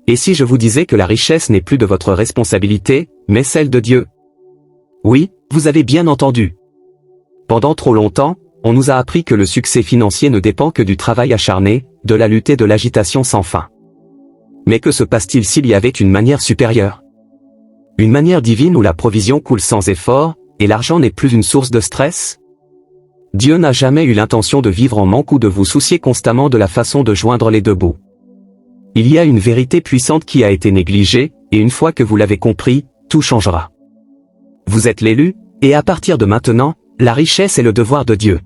Et si je vous disais que la richesse n'est plus de votre responsabilité, mais celle de Dieu? Oui, vous avez bien entendu. Pendant trop longtemps, on nous a appris que le succès financier ne dépend que du travail acharné, de la lutte et de l'agitation sans fin. Mais que se passe-t-il s'il y avait une manière supérieure? Une manière divine où la provision coule sans effort, et l'argent n'est plus une source de stress? Dieu n'a jamais eu l'intention de vivre en manque ou de vous soucier constamment de la façon de joindre les deux bouts. Il y a une vérité puissante qui a été négligée, et une fois que vous l'avez compris, tout changera. Vous êtes l'élu, et à partir de maintenant, la richesse est le devoir de Dieu.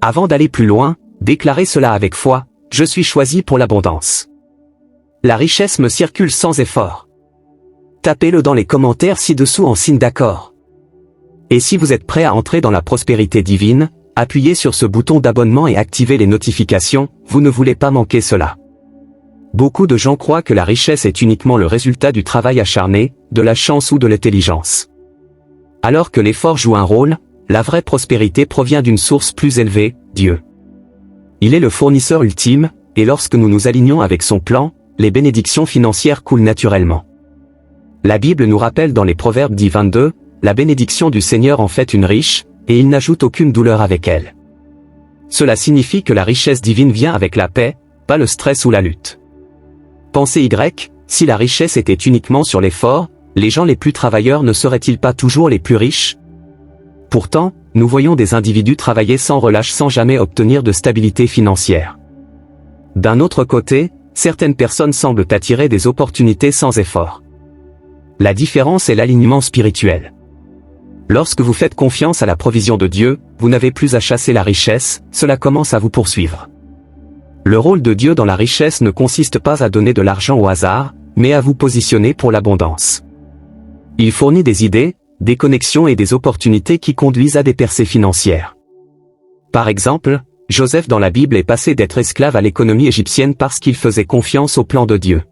Avant d'aller plus loin, déclarez cela avec foi, je suis choisi pour l'abondance. La richesse me circule sans effort. Tapez-le dans les commentaires ci-dessous en signe d'accord. Et si vous êtes prêt à entrer dans la prospérité divine, appuyez sur ce bouton d'abonnement et activez les notifications, vous ne voulez pas manquer cela. Beaucoup de gens croient que la richesse est uniquement le résultat du travail acharné, de la chance ou de l'intelligence. Alors que l'effort joue un rôle, la vraie prospérité provient d'une source plus élevée, Dieu. Il est le fournisseur ultime, et lorsque nous nous alignons avec son plan, les bénédictions financières coulent naturellement. La Bible nous rappelle dans les Proverbes 10:22, la bénédiction du Seigneur en fait une riche, et il n'ajoute aucune douleur avec elle. Cela signifie que la richesse divine vient avec la paix, pas le stress ou la lutte. Pensez Y, si la richesse était uniquement sur l'effort, les gens les plus travailleurs ne seraient-ils pas toujours les plus riches? Pourtant, nous voyons des individus travailler sans relâche sans jamais obtenir de stabilité financière. D'un autre côté, certaines personnes semblent attirer des opportunités sans effort. La différence est l'alignement spirituel. Lorsque vous faites confiance à la provision de Dieu, vous n'avez plus à chasser la richesse, cela commence à vous poursuivre. Le rôle de Dieu dans la richesse ne consiste pas à donner de l'argent au hasard, mais à vous positionner pour l'abondance. Il fournit des idées, des connexions et des opportunités qui conduisent à des percées financières. Par exemple, Joseph dans la Bible est passé d'être esclave à l'économie égyptienne parce qu'il faisait confiance au plan de Dieu.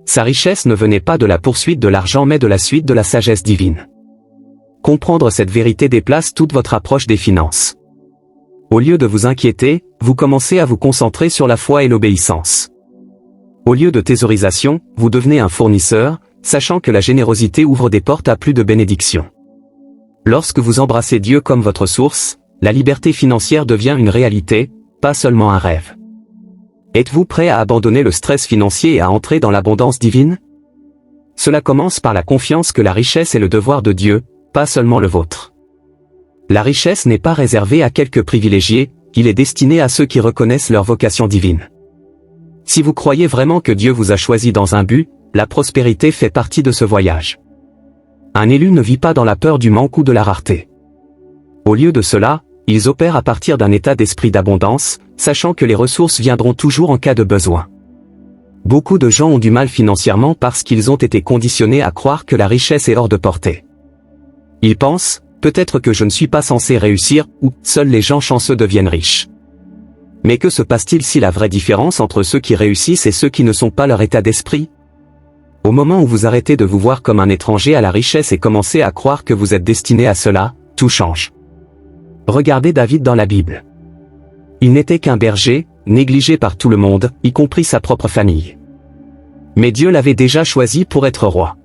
Sa richesse ne venait pas de la poursuite de l'argent mais de la suite de la sagesse divine. Comprendre cette vérité déplace toute votre approche des finances. Au lieu de vous inquiéter, vous commencez à vous concentrer sur la foi et l'obéissance. Au lieu de thésaurisation, vous devenez un fournisseur, sachant que la générosité ouvre des portes à plus de bénédictions. Lorsque vous embrassez Dieu comme votre source, la liberté financière devient une réalité, pas seulement un rêve. Êtes-vous prêt à abandonner le stress financier et à entrer dans l'abondance divine? Cela commence par la confiance que la richesse est le devoir de Dieu, pas seulement le vôtre. La richesse n'est pas réservée à quelques privilégiés, il est destiné à ceux qui reconnaissent leur vocation divine. Si vous croyez vraiment que Dieu vous a choisi dans un but, la prospérité fait partie de ce voyage. Un élu ne vit pas dans la peur du manque ou de la rareté. Au lieu de cela, ils opèrent à partir d'un état d'esprit d'abondance, sachant que les ressources viendront toujours en cas de besoin. Beaucoup de gens ont du mal financièrement parce qu'ils ont été conditionnés à croire que la richesse est hors de portée. Ils pensent, peut-être que je ne suis pas censé réussir, ou seuls les gens chanceux deviennent riches. Mais que se passe-t-il si la vraie différence entre ceux qui réussissent et ceux qui ne sont pas leur état d'esprit? Au moment où vous arrêtez de vous voir comme un étranger à la richesse et commencez à croire que vous êtes destiné à cela, tout change. Regardez David dans la Bible. Il n'était qu'un berger, négligé par tout le monde, y compris sa propre famille. Mais Dieu l'avait déjà choisi pour être roi.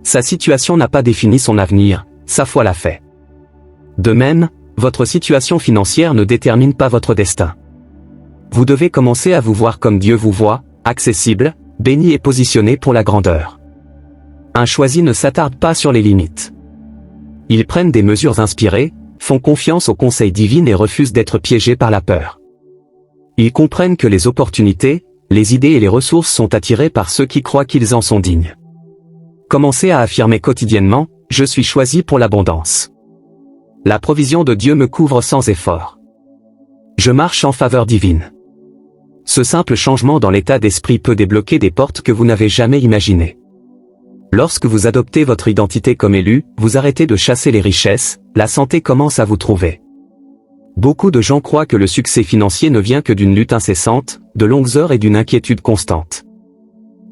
Sa situation n'a pas défini son avenir, sa foi l'a fait. De même, votre situation financière ne détermine pas votre destin. Vous devez commencer à vous voir comme Dieu vous voit, accessible, béni et positionné pour la grandeur. Un choisi ne s'attarde pas sur les limites. Ils prennent des mesures inspirées, font confiance aux conseils divins et refusent d'être piégés par la peur. Ils comprennent que les opportunités, les idées et les ressources sont attirées par ceux qui croient qu'ils en sont dignes. Commencez à affirmer quotidiennement, je suis choisi pour l'abondance. La provision de Dieu me couvre sans effort. Je marche en faveur divine. Ce simple changement dans l'état d'esprit peut débloquer des portes que vous n'avez jamais imaginées. Lorsque vous adoptez votre identité comme élu, vous arrêtez de chasser les richesses, la santé commence à vous trouver. Beaucoup de gens croient que le succès financier ne vient que d'une lutte incessante, de longues heures et d'une inquiétude constante.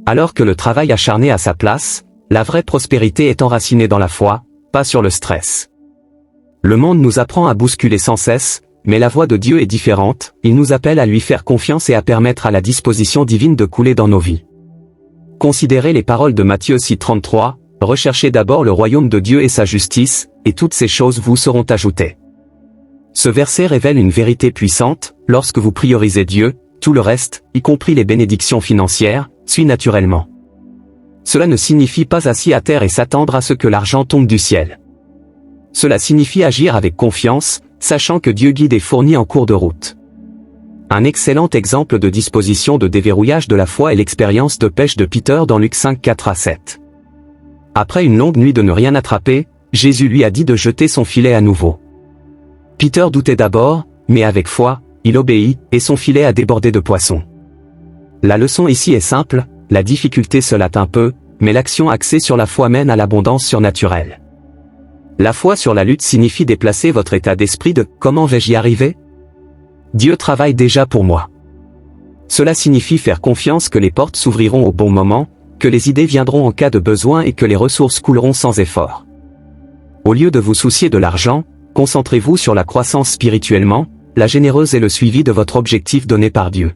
Alors que le travail acharné a sa place, la vraie prospérité est enracinée dans la foi, pas sur le stress. Le monde nous apprend à bousculer sans cesse, mais la voix de Dieu est différente, il nous appelle à lui faire confiance et à permettre à la disposition divine de couler dans nos vies. Considérez les paroles de Matthieu 6,33, « Recherchez d'abord le royaume de Dieu et sa justice, et toutes ces choses vous seront ajoutées. » Ce verset révèle une vérité puissante, lorsque vous priorisez Dieu, tout le reste, y compris les bénédictions financières, suit naturellement. Cela ne signifie pas assis à terre et s'attendre à ce que l'argent tombe du ciel. Cela signifie agir avec confiance, sachant que Dieu guide et fournit en cours de route. Un excellent exemple de disposition de déverrouillage de la foi est l'expérience de pêche de Peter dans Luc 5, 4-7. Après une longue nuit de ne rien attraper, Jésus lui a dit de jeter son filet à nouveau. Peter doutait d'abord, mais avec foi, il obéit, et son filet a débordé de poissons. La leçon ici est simple, la difficulté se latte un peu, mais l'action axée sur la foi mène à l'abondance surnaturelle. La foi sur la lutte signifie déplacer votre état d'esprit de « comment vais-je y arriver ?» Dieu travaille déjà pour moi. Cela signifie faire confiance que les portes s'ouvriront au bon moment, que les idées viendront en cas de besoin et que les ressources couleront sans effort. Au lieu de vous soucier de l'argent, concentrez-vous sur la croissance spirituellement, la généreuse et le suivi de votre objectif donné par Dieu.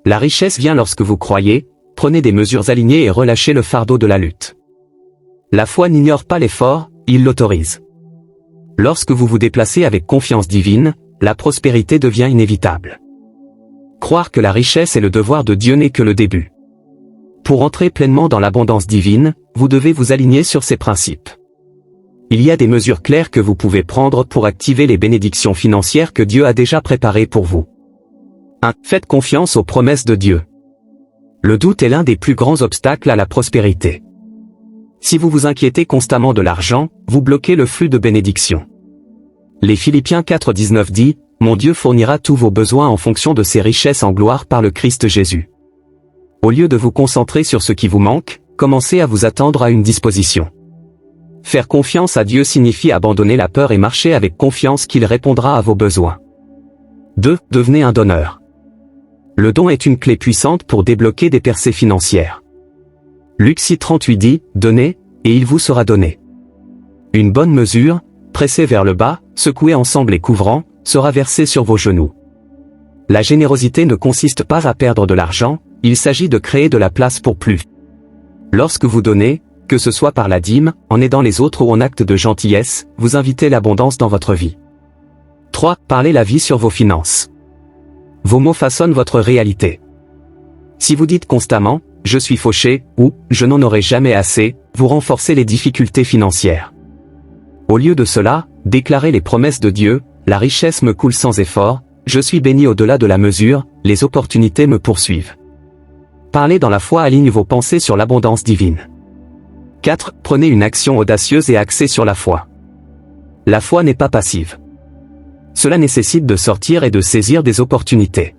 La richesse vient lorsque vous croyez, prenez des mesures alignées et relâchez le fardeau de la lutte. La foi n'ignore pas l'effort, il l'autorise. Lorsque vous vous déplacez avec confiance divine, la prospérité devient inévitable. Croire que la richesse est le devoir de Dieu n'est que le début. Pour entrer pleinement dans l'abondance divine, vous devez vous aligner sur ces principes. Il y a des mesures claires que vous pouvez prendre pour activer les bénédictions financières que Dieu a déjà préparées pour vous. 1. Faites confiance aux promesses de Dieu. Le doute est l'un des plus grands obstacles à la prospérité. Si vous vous inquiétez constamment de l'argent, vous bloquez le flux de bénédictions. Les Philippiens 4,19 dit, « Mon Dieu fournira tous vos besoins en fonction de ses richesses en gloire par le Christ Jésus. » Au lieu de vous concentrer sur ce qui vous manque, commencez à vous attendre à une disposition. Faire confiance à Dieu signifie abandonner la peur et marcher avec confiance qu'il répondra à vos besoins. 2. Devenez un donneur. Le don est une clé puissante pour débloquer des percées financières. Luc 6,38 dit, « Donnez, et il vous sera donné. » Une bonne mesure, pressée vers le bas, secouée ensemble et couvrant, sera versée sur vos genoux. La générosité ne consiste pas à perdre de l'argent, il s'agit de créer de la place pour plus. Lorsque vous donnez, que ce soit par la dîme, en aidant les autres ou en acte de gentillesse, vous invitez l'abondance dans votre vie. 3. Parlez la vie sur vos finances. Vos mots façonnent votre réalité. Si vous dites constamment « je suis fauché » ou « je n'en aurai jamais assez », vous renforcez les difficultés financières. Au lieu de cela, déclarez les promesses de Dieu, « La richesse me coule sans effort, je suis béni au-delà de la mesure, les opportunités me poursuivent. » Parler dans la foi aligne vos pensées sur l'abondance divine. 4. Prenez une action audacieuse et axée sur la foi. La foi n'est pas passive. Cela nécessite de sortir et de saisir des opportunités.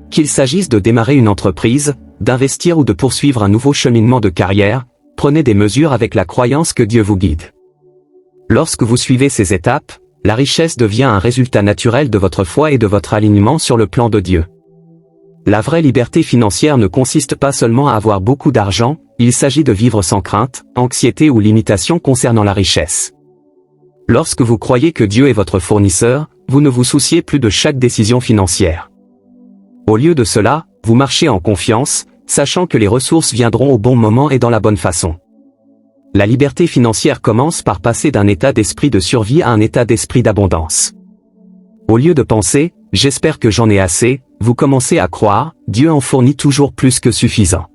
Qu'il s'agisse de démarrer une entreprise, d'investir ou de poursuivre un nouveau cheminement de carrière, prenez des mesures avec la croyance que Dieu vous guide. Lorsque vous suivez ces étapes, la richesse devient un résultat naturel de votre foi et de votre alignement sur le plan de Dieu. La vraie liberté financière ne consiste pas seulement à avoir beaucoup d'argent, il s'agit de vivre sans crainte, anxiété ou limitation concernant la richesse. Lorsque vous croyez que Dieu est votre fournisseur, vous ne vous souciez plus de chaque décision financière. Au lieu de cela, vous marchez en confiance, sachant que les ressources viendront au bon moment et dans la bonne façon. La liberté financière commence par passer d'un état d'esprit de survie à un état d'esprit d'abondance. Au lieu de penser « j'espère que j'en ai assez », vous commencez à croire « Dieu en fournit toujours plus que suffisant ».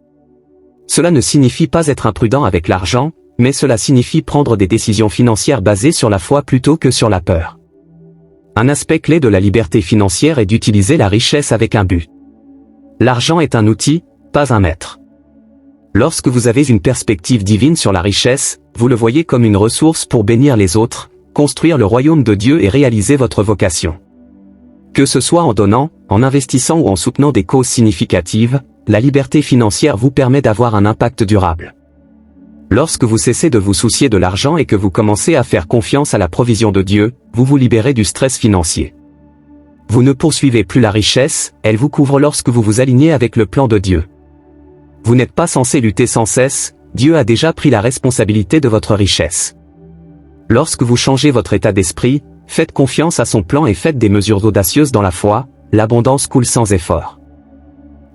Cela ne signifie pas être imprudent avec l'argent, mais cela signifie prendre des décisions financières basées sur la foi plutôt que sur la peur. Un aspect clé de la liberté financière est d'utiliser la richesse avec un but. L'argent est un outil, pas un maître. Lorsque vous avez une perspective divine sur la richesse, vous le voyez comme une ressource pour bénir les autres, construire le royaume de Dieu et réaliser votre vocation. Que ce soit en donnant, en investissant ou en soutenant des causes significatives, la liberté financière vous permet d'avoir un impact durable. Lorsque vous cessez de vous soucier de l'argent et que vous commencez à faire confiance à la provision de Dieu, vous vous libérez du stress financier. Vous ne poursuivez plus la richesse, elle vous couvre lorsque vous vous alignez avec le plan de Dieu. Vous n'êtes pas censé lutter sans cesse, Dieu a déjà pris la responsabilité de votre richesse. Lorsque vous changez votre état d'esprit, faites confiance à son plan et faites des mesures audacieuses dans la foi, l'abondance coule sans effort.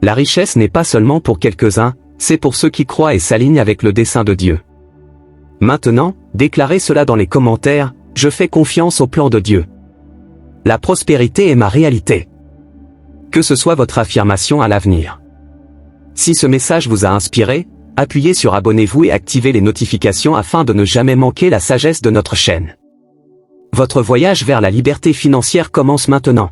La richesse n'est pas seulement pour quelques-uns, c'est pour ceux qui croient et s'alignent avec le dessein de Dieu. Maintenant, déclarez cela dans les commentaires, je fais confiance au plan de Dieu. La prospérité est ma réalité. Que ce soit votre affirmation à l'avenir. Si ce message vous a inspiré, appuyez sur abonnez-vous et activez les notifications afin de ne jamais manquer la sagesse de notre chaîne. Votre voyage vers la liberté financière commence maintenant.